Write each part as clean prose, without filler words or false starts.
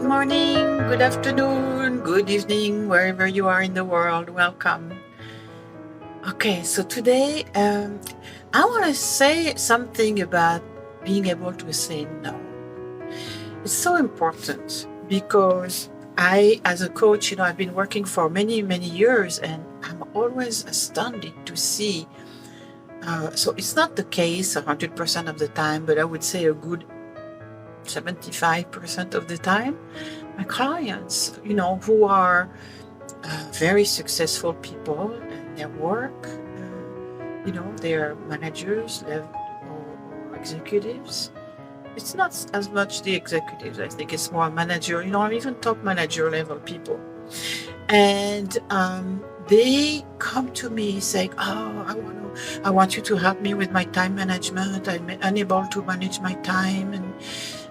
morning, good afternoon, good evening, wherever you are in the world. Welcome. Okay, so today I want to say something about being able to say no. It's so important because I, as a coach, I've been working for many, many years, and I'm always astounded to see. So it's not the case 100% of the time, but I would say a good 75% of the time, my clients, who are very successful people in their work, they're managers or executives. It's not as much the executives. I think it's more manager, even top manager level people. And they come to me saying, "Oh, I want you to help me with my time management. I'm unable to manage my time."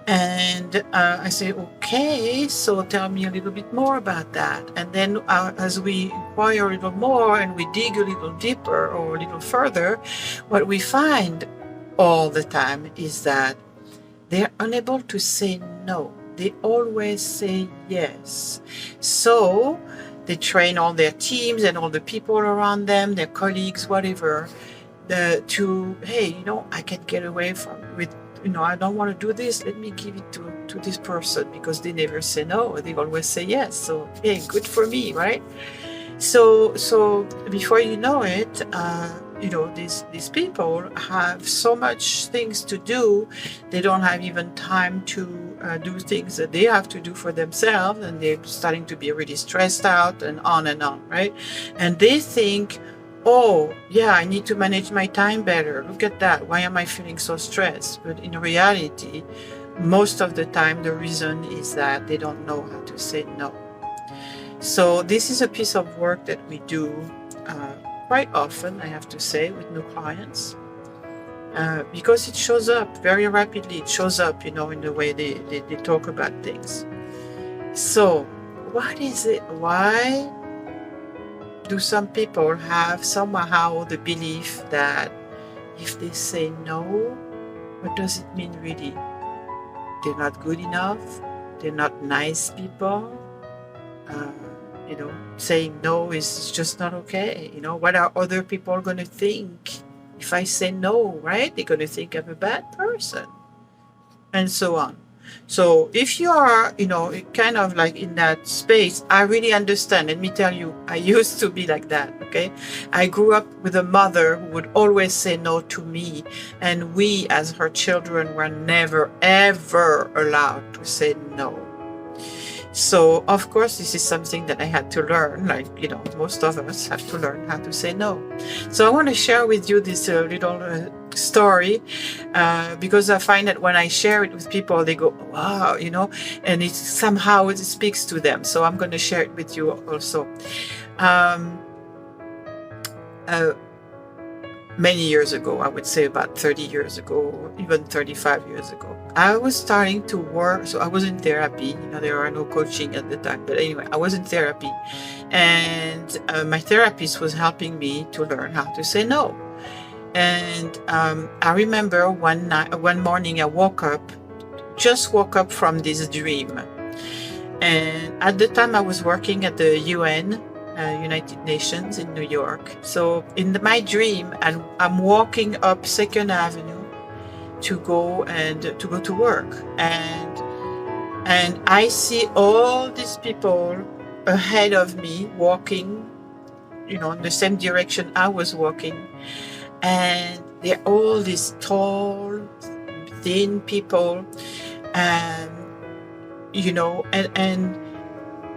And I say, "Okay, so tell me a little bit more about that." And then as we inquire a little more and we dig a little deeper or a little further, what we find all the time is that they're unable to say no. They always say yes. So they train all their teams and all the people around them, their colleagues, whatever, to, hey, I can get away with, I don't want to do this. Let me give it to this person, because they never say no. They always say yes. So, hey, good for me, right? So before you know it, these people have so much things to do. They don't have even time to do things that they have to do for themselves, and they're starting to be really stressed out and on, right? And they think, "Oh, yeah, I need to manage my time better. Look at that. Why am I feeling so stressed?" But in reality, most of the time, the reason is that they don't know how to say no. So this is a piece of work that we do quite often, I have to say, with new clients, because it shows up very rapidly. It shows up, in the way they talk about things. So what is it? Why do some people have somehow the belief that if they say no, what does it mean really? They're not good enough. They're not nice people. Saying no is just not okay. What are other people going to think if I say no, right? They're going to think I'm a bad person, and so on. So if you are, kind of like in that space, I really understand. Let me tell you, I used to be like that, okay? I grew up with a mother who would always say no to me, and we as her children were never, ever allowed to say no. So, of course, this is something that I had to learn, like, most of us have to learn how to say no. So I want to share with you this little story, because I find that when I share it with people, they go, "Wow," and it speaks to them. So I'm going to share it with you also. Many years ago, I would say about 30 years ago, even 35 years ago, I was starting to work. So I was in therapy. There are no coaching at the time. But anyway, I was in therapy. And my therapist was helping me to learn how to say no. And I remember one morning, I just woke up from this dream. And at the time, I was working at the UN, United Nations in New York. So in my dream, and I'm walking up 2nd Avenue to go to work, and I see all these people ahead of me walking, in the same direction I was walking, and they're all these tall, thin people, and and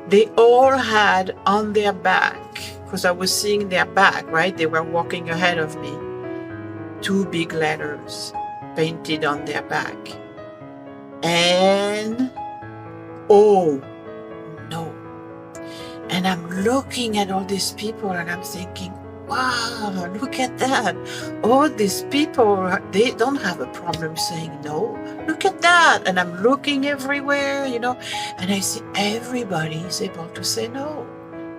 they all had on their back, because I was seeing their back, right? They were walking ahead of me. 2 big letters painted on their back. And, "Oh, no." And I'm looking at all these people and I'm thinking, "Wow, look at that. All these people, they don't have a problem saying no. Look at that." And I'm looking everywhere, and I see everybody is able to say no.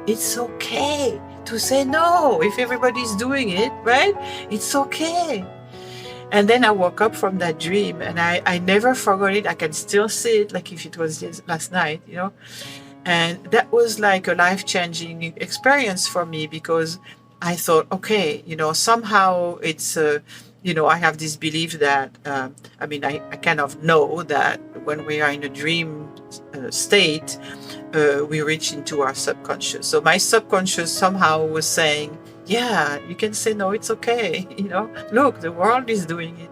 It's okay to say no if everybody's doing it, right? It's okay. And then I woke up from that dream, and I never forgot it. I can still see it like if it was just last night, you know. And that was like a life-changing experience for me, because I thought, okay, you know, somehow it's, you know, I have this belief that, I mean, I kind of know that when we are in a dream state, we reach into our subconscious. So my subconscious somehow was saying, yeah, you can say no, it's okay. You know, look, the world is doing it.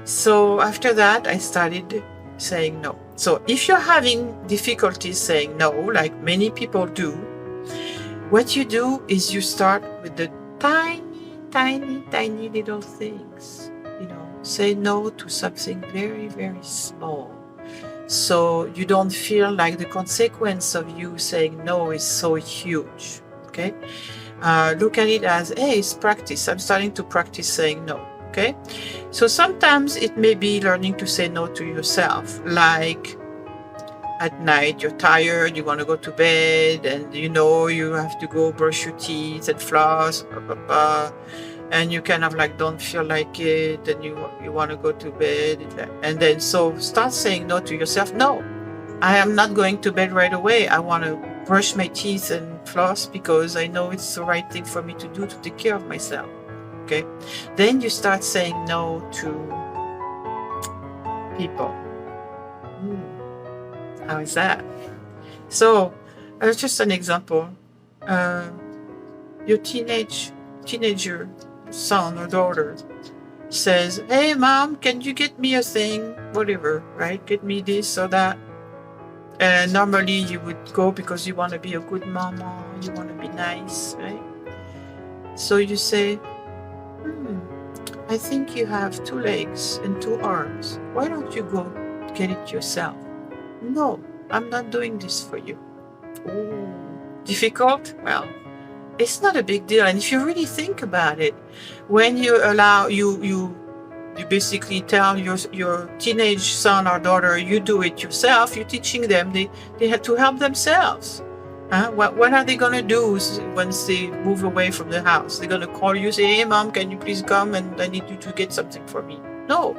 So after that, I started saying no. So if you're having difficulties saying no, like many people do, what you do is you start with the tiny little things. You know, say no to something very, very small. So you don't feel like the consequence of you saying no is so huge. Okay? Look at it as, hey, it's practice. I'm starting to practice saying no. Okay? So sometimes it may be learning to say no to yourself. Like at night, you're tired, you want to go to bed, and you know you have to go brush your teeth and floss, and you kind of like don't feel like it, and you want to go to bed. And then so start saying no to yourself. No, I am not going to bed right away. I want to brush my teeth and floss because I know it's the right thing for me to do to take care of myself. Okay, then you start saying no to people. How is that? So, just an example. Your teenager son or daughter says, "Hey, mom, can you get me a thing? Whatever, right? Get me this or that." And normally you would go because you want to be a good mama, you want to be nice, right? So you say, I think you have 2 legs and 2 arms. Why don't you go get it yourself? No, I'm not doing this for you. Ooh, difficult? Well, it's not a big deal. And if you really think about it, when you allow you basically tell your teenage son or daughter, you do it yourself, you're teaching them they have to help themselves. What are they going to do once they move away from the house? They're going to call you, say, hey, mom, can you please come? And I need you to get something for me. No.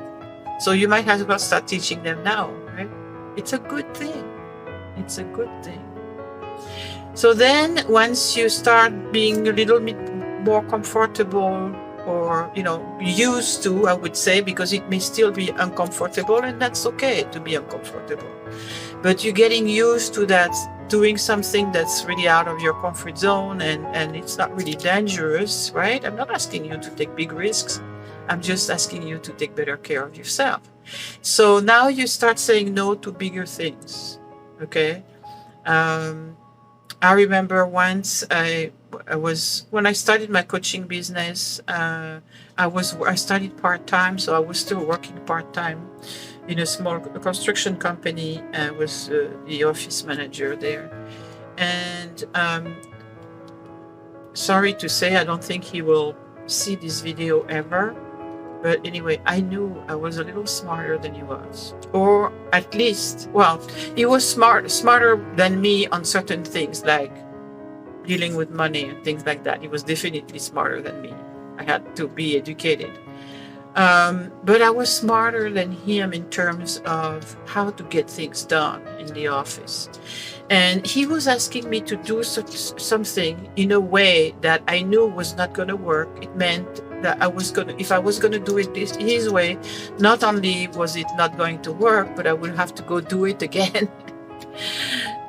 So you might as well start teaching them now, right? It's a good thing. It's a good thing. So then once you start being a little bit more comfortable, or, you know, used to, I would say, because it may still be uncomfortable, and that's okay to be uncomfortable. But you're getting used to that, doing something that's really out of your comfort zone, and it's not really dangerous, right? I'm not asking you to take big risks. I'm just asking you to take better care of yourself. So now you start saying no to bigger things, okay? I remember once when I started my coaching business, I started part-time, so I was still working part-time in a small construction company. I was the office manager there. And sorry to say, I don't think he will see this video ever. But anyway, I knew I was a little smarter than he was. Or at least, well, he was smarter than me on certain things, like dealing with money and things like that. He was definitely smarter than me. I had to be educated. But I was smarter than him in terms of how to get things done in the office. And he was asking me to do something in a way that I knew was not going to work. It meant that if I was going to do it his way, not only was it not going to work, but I would have to go do it again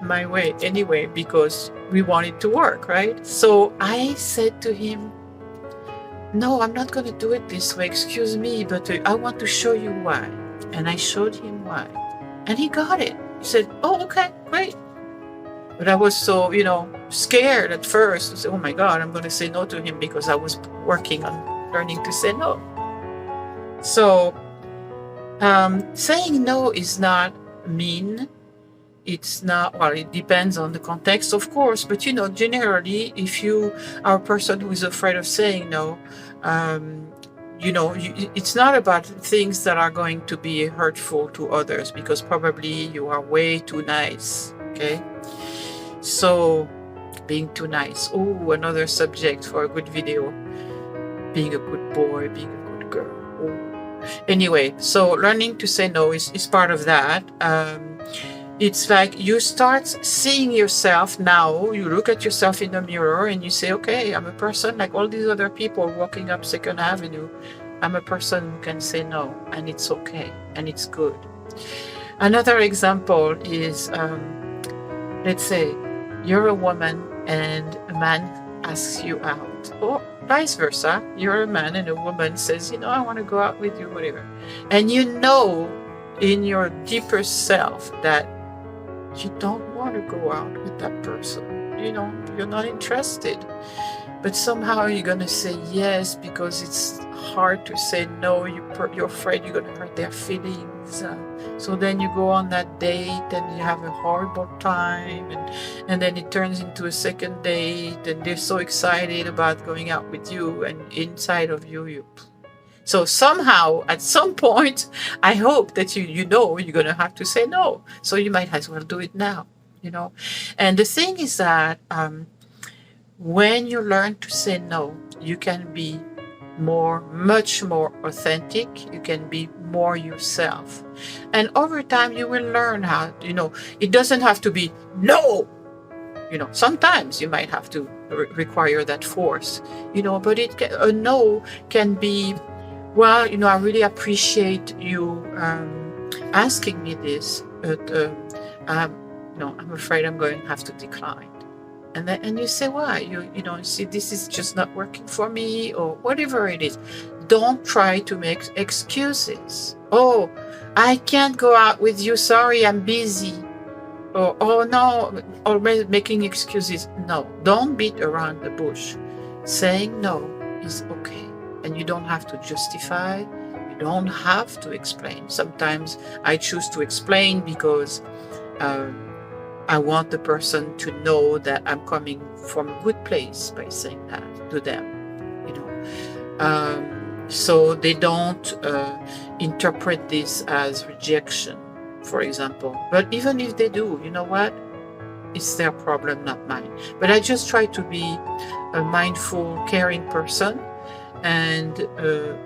my way anyway, because we want it to work, right? So I said to him, no, I'm not going to do it this way. Excuse me, but I want to show you why. And I showed him why. And he got it. He said, oh, okay, great. But I was so, scared at first. I said, oh my God, I'm going to say no to him because I was working on learning to say no. So saying no is not mean. It's not, well, it depends on the context, of course, but generally, if you are a person who is afraid of saying no, it's not about things that are going to be hurtful to others, because probably you are way too nice, okay? So, being too nice. Oh, another subject for a good video. Being a good boy, being a good girl. Oh. anyway, so learning to say no is part of that. It's like you start seeing yourself now. You look at yourself in the mirror and you say, okay, I'm a person like all these other people walking up Second Avenue. I'm a person who can say no, and it's okay, and it's good. Another example is, let's say you're a woman and a man asks you out, or vice versa. You're a man and a woman says, I want to go out with you, whatever. And you know in your deeper self that you don't want to go out with that person. You're not interested. But somehow you're going to say yes because it's hard to say no. You're afraid you're going to hurt their feelings. So then you go on that date and you have a horrible time. And then it turns into a second date. And they're so excited about going out with you. And inside of you. So somehow, at some point, I hope that you know you're going to have to say no. So you might as well do it now, And the thing is that when you learn to say no, you can be much more authentic. You can be more yourself. And over time, you will learn how, it doesn't have to be no. Sometimes you might have to require that force, but a no can be, well, I really appreciate you asking me this, but I'm afraid I'm going to have to decline. And you say, why? You see, this is just not working for me, or whatever it is. Don't try to make excuses. Oh, I can't go out with you. Sorry, I'm busy. Or, oh no, always making excuses. No, don't beat around the bush. Saying no is okay. And you don't have to justify. You don't have to explain. Sometimes I choose to explain because I want the person to know that I'm coming from a good place by saying that to them, so they don't interpret this as rejection, for example. But even if they do, you know what? It's their problem, not mine. But I just try to be a mindful, caring person. And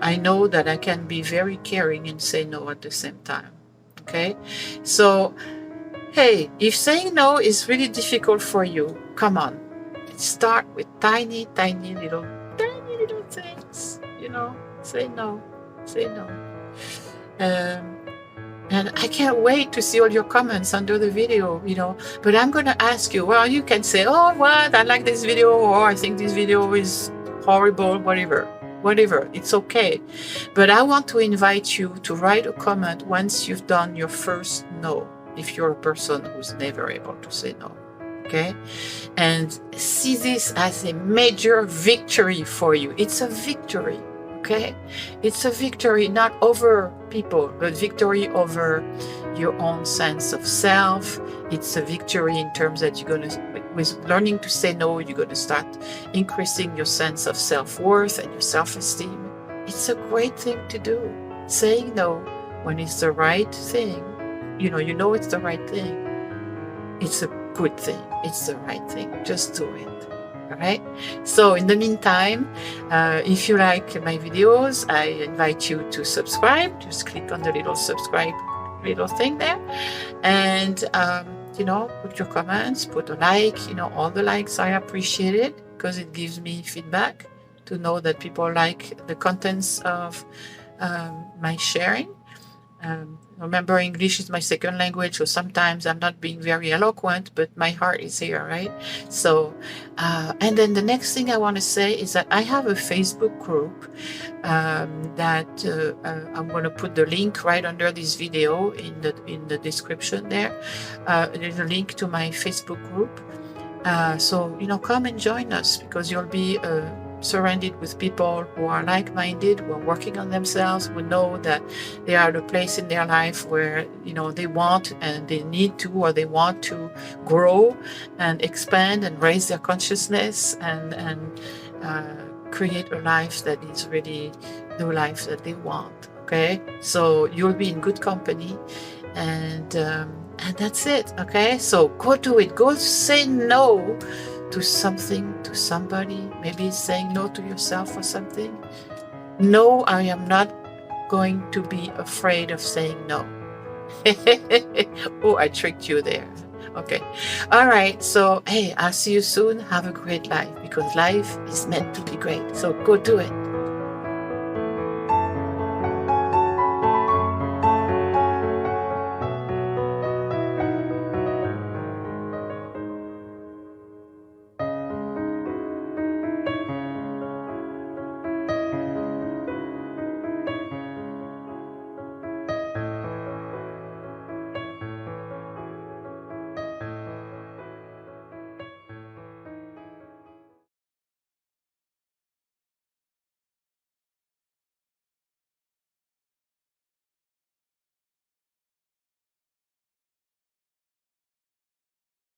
I know that I can be very caring and say no at the same time. Okay? So, hey, if saying no is really difficult for you, come on. Start with tiny little things. Say no. Say no. And I can't wait to see all your comments under the video, But I'm going to ask you, well, you can say, oh, what? I like this video, or I think this video is horrible, whatever. It's okay. But I want to invite you to write a comment once you've done your first no, if you're a person who's never able to say no. Okay? And see this as a major victory for you. It's a victory. Okay? It's a victory not over people, but victory over your own sense of self. It's a victory in terms that you're going to, with learning to say no, you're going to start increasing your sense of self-worth and your self-esteem. It's a great thing to do. Saying no when it's the right thing, you know it's the right thing. It's a good thing. It's the right thing. Just do it. All right? So in the meantime, if you like my videos, I invite you to subscribe. Just click on the little subscribe little thing there. And put your comments, put a like, all the likes, I appreciate it because it gives me feedback to know that people like the contents of my sharing. Remember, English is my second language, so sometimes I'm not being very eloquent, but my heart is here, right? So, and then the next thing I want to say is that I have a Facebook group that I'm going to put the link right under this video in the description there. There's a link to my Facebook group. So, come and join us because you'll be surrounded with people who are like-minded, who are working on themselves, who know that they are at a place in their life where they want and they need to, or they want to grow and expand and raise their consciousness and create a life that is really the life that they want. Okay, so you'll be in good company, and that's it. Okay, so go do it. Go say no to something, to somebody. Maybe saying no to yourself or something. No, I am not going to be afraid of saying no. Oh, I tricked you there. Okay. All right. So, hey, I'll see you soon. Have a great life, because life is meant to be great. So go do it.